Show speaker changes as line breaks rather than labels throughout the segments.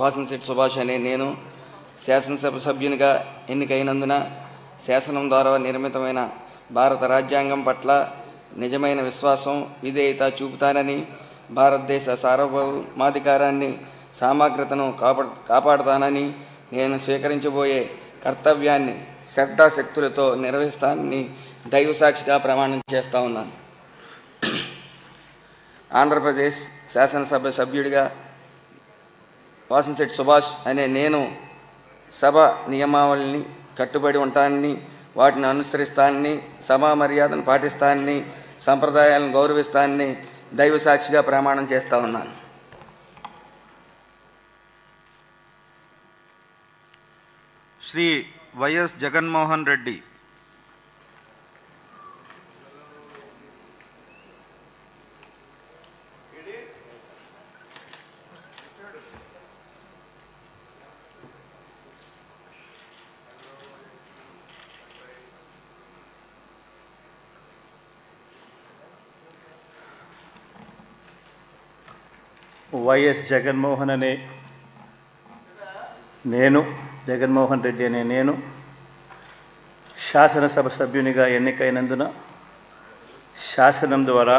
వాసంశెట్టి సుభాష్ అనే నేను శాసనసభ సభ్యునిగా ఎన్నికైనందున శాసనం ద్వారా నిర్మితమైన భారత రాజ్యాంగం పట్ల నిజమైన విశ్వాసం, విధేయత చూపుతానని, భారతదేశ సార్వభౌమాధికారాన్ని, సమగ్రతను కాపాడుతానని, నేను స్వీకరించబోయే కర్తవ్యాన్ని శ్రద్ధాశక్తులతో నిర్వహిస్తానని దైవసాక్షిగా ప్రమాణం చేస్తా ఉన్నాను. ఆంధ్రప్రదేశ్ శాసనసభ సభ్యుడిగా వాసంశెట్టి సుభాష్ అనే నేను సభ నియమావళిని కట్టుబడి ఉంటానని, వాటిని అనుసరిస్తానని, సభా మర్యాదను పాటిస్తానని, సంప్రదాయాలను గౌరవిస్తానని దైవసాక్షిగా ప్రమాణం చేస్తా ఉన్నాను.
శ్రీ వైఎస్ జగన్మోహన్ రెడ్డి.
వైఎస్ జగన్మోహన్ అనే నేను, జగన్మోహన్ రెడ్డి అనే నేను శాసనసభ సభ్యునిగా ఎన్నికైనందున శాసనం ద్వారా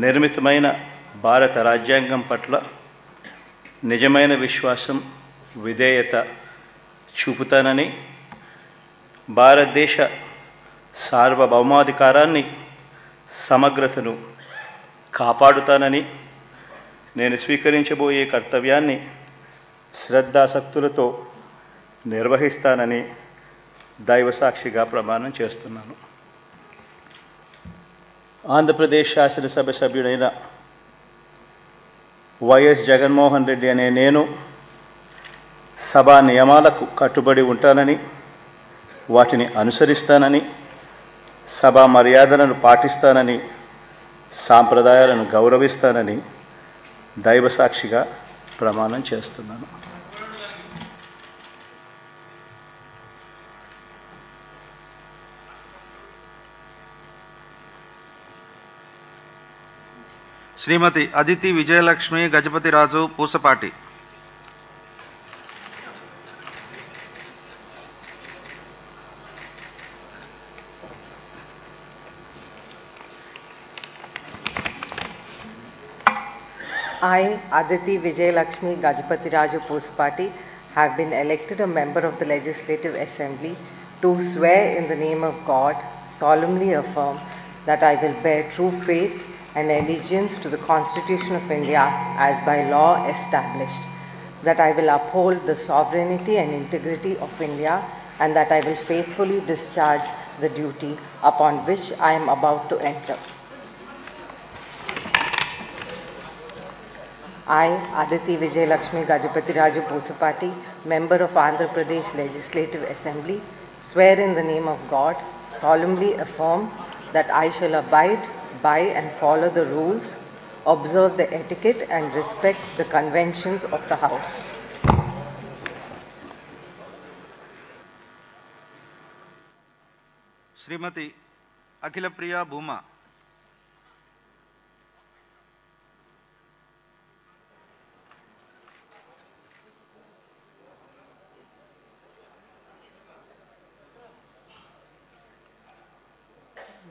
నిర్మితమైన భారత రాజ్యాంగం పట్ల నిజమైన విశ్వాసం, విధేయత చూపుతానని, భారతదేశ సార్వభౌమాధికారాన్ని, సమగ్రతను కాపాడుతానని, నేను స్వీకరించబోయే కర్తవ్యాన్ని శ్రద్ధాశక్తులతో నిర్వహిస్తానని దైవసాక్షిగా ప్రమాణం చేస్తున్నాను. ఆంధ్రప్రదేశ్ శాసనసభ సభ్యుడైన వైఎస్ జగన్మోహన్ రెడ్డి అనే నేను సభా నియమాలకు కట్టుబడి ఉంటానని, వాటిని అనుసరిస్తానని, సభా మర్యాదలను పాటిస్తానని, సాంప్రదాయాలను గౌరవిస్తానని దైవసాక్షిగా ప్రమాణం చేస్తున్నాను.
శ్రీమతి Aditi Vijayalakshmi Gajapathiraju Pusapati.
I, Aditi Vijayalakshmi Gajapati Pusapati, have been elected a member of the Legislative Assembly to swear in the name of God, solemnly affirm that I will bear true faith and allegiance to the Constitution of India as by law established, that I will uphold the sovereignty and integrity of India, and that I will faithfully discharge the duty upon which I am about to enter. I, Aditi Vijayalakshmi Gajapati Raju Pusapati, member of Andhra Pradesh Legislative Assembly, swear in the name of God, solemnly affirm that I shall abide by and follow the rules, observe the etiquette and respect the conventions of the House.
శ్రీమతి అఖిల ప్రియ భూమా.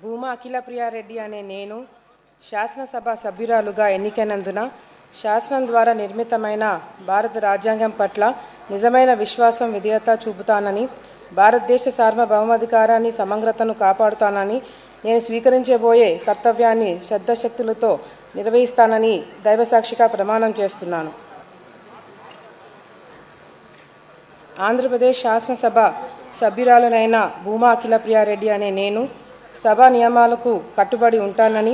భూమా అఖిల ప్రియారెడ్డి అనే నేను శాసనసభ సభ్యురాలుగా ఎన్నికైనందున శాసనం ద్వారా నిర్మితమైన భారత రాజ్యాంగం పట్ల నిజమైన విశ్వాసం, విధేయత చూపుతానని, భారతదేశ సార్వభౌమాధికారాన్ని, సమగ్రతను కాపాడుతానని, నేను స్వీకరించబోయే కర్తవ్యాన్ని శ్రద్ధశక్తులతో నిర్వహిస్తానని దైవసాక్షిగా ప్రమాణం చేస్తున్నాను. ఆంధ్రప్రదేశ్ శాసనసభ సభ్యురాలునైన భూమా అఖిల ప్రియారెడ్డి అనే నేను సభా నియమాలకు కట్టుబడి ఉంటానని,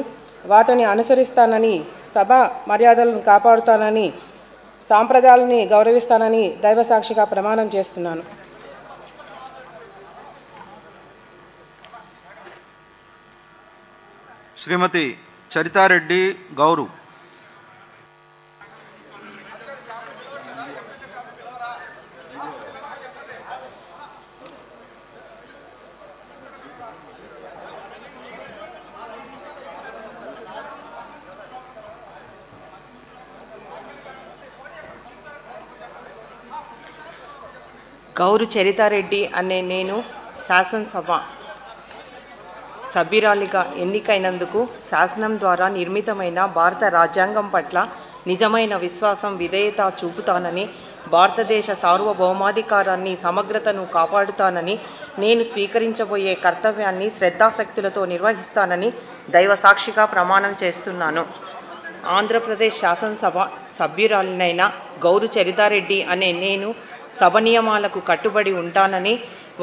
వాటిని అనుసరిస్తానని, సభ మర్యాదలను కాపాడుతానని, సాంప్రదాయాలని గౌరవిస్తానని దైవసాక్షిగా ప్రమాణం చేస్తున్నాను.
శ్రీమతి చరితారెడ్డి గౌరు.
గౌరు చరితారెడ్డి అనే నేను శాసనసభ సభ్యురాలిగా ఎన్నికైనందుకు శాసనం ద్వారా నిర్మితమైన భారత రాజ్యాంగం పట్ల నిజమైన విశ్వాసం విధేయత చూపుతానని, భారతదేశ సార్వభౌమాధికారాన్ని సమగ్రతను కాపాడుతానని, నేను స్వీకరించబోయే కర్తవ్యాన్ని శ్రద్ధాశక్తులతో నిర్వహిస్తానని దైవ సాక్షిగా ప్రమాణం చేస్తున్నాను. ఆంధ్రప్రదేశ్ శాసనసభ సభ్యురాలినైన గౌరు చరితారెడ్డి అనే నేను సభ నియమాలకు కట్టుబడి ఉంటానని,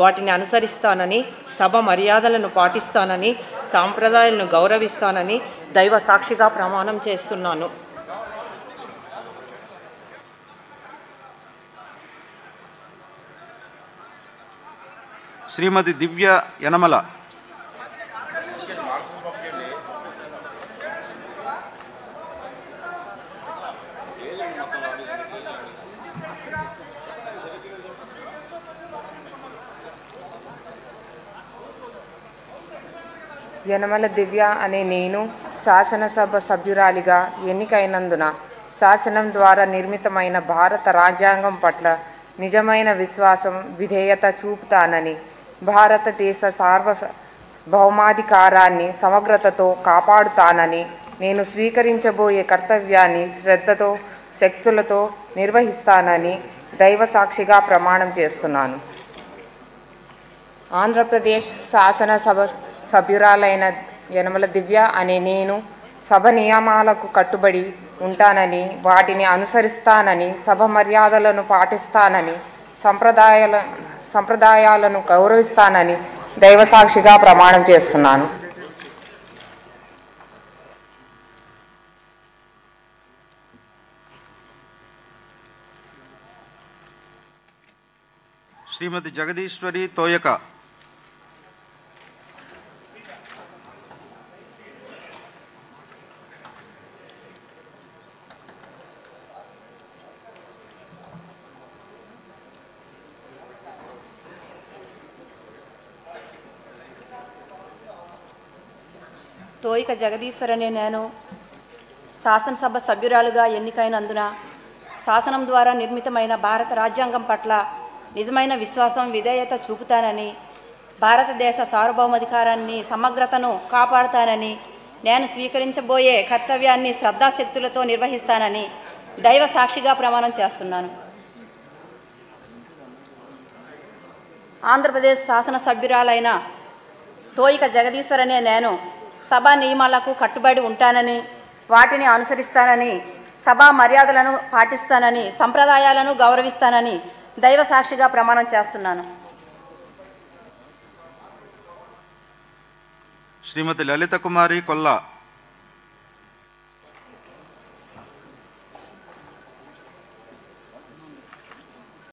వాటిని అనుసరిస్తానని, సభ మర్యాదలను పాటిస్తానని, సాంప్రదాయాలను గౌరవిస్తానని దైవ సాక్షిగా ప్రమాణం చేస్తున్నాను.
శ్రీమతి దివ్య యనమల.
యనమల దివ్య అనే నేను శాసనసభ సభ్యురాలిగా ఎన్నికైనందున శాసనం ద్వారా నిర్మితమైన భారత రాజ్యాంగం పట్ల నిజమైన విశ్వాసం విధేయత చూపుతానని, భారతదేశ సార్వభౌమాధికారాన్ని సమగ్రతతో కాపాడుతానని, నేను స్వీకరించబోయే కర్తవ్యాన్ని శ్రద్ధతో శక్తులతో నిర్వహిస్తానని దైవ సాక్షిగా ప్రమాణం చేస్తున్నాను. ఆంధ్రప్రదేశ్ శాసనసభ సభ్యురాలైన యనమల దివ్య అనే నేను సభ నియమాలకు కట్టుబడి ఉంటానని, వాటిని అనుసరిస్తానని, సభ మర్యాదలను పాటిస్తానని, సంప్రదాయాలను గౌరవిస్తానని దైవ సాక్షిగా ప్రమాణం చేస్తున్నాను.
శ్రీమతి జగదీశ్వరి తోయక.
తోయిక జగదీశ్వర్ అనే నేను శాసనసభ సభ్యురాలుగా ఎన్నికైనందున శాసనం ద్వారా నిర్మితమైన భారత రాజ్యాంగం పట్ల నిజమైన విశ్వాసం విధేయత చూపుతానని, భారతదేశ సార్వభౌమాధికారాన్ని సమగ్రతను కాపాడుతానని, నేను స్వీకరించబోయే కర్తవ్యాన్ని శ్రద్ధాశక్తులతో నిర్వహిస్తానని దైవ సాక్షిగా ప్రమాణం చేస్తున్నాను. ఆంధ్రప్రదేశ్ శాసనసభ్యురాలైన తోయిక జగదీశ్వర్ అనే నేను సభా నియమాలకు కట్టుబడి ఉంటానని, వాటిని అనుసరిస్తానని, సభా మర్యాదలను పాటిస్తానని, సంప్రదాయాలను గౌరవిస్తానని దైవ సాక్షిగా ప్రమాణం చేస్తున్నాను.
శ్రీమతి లలిత కుమారి కొల్లా.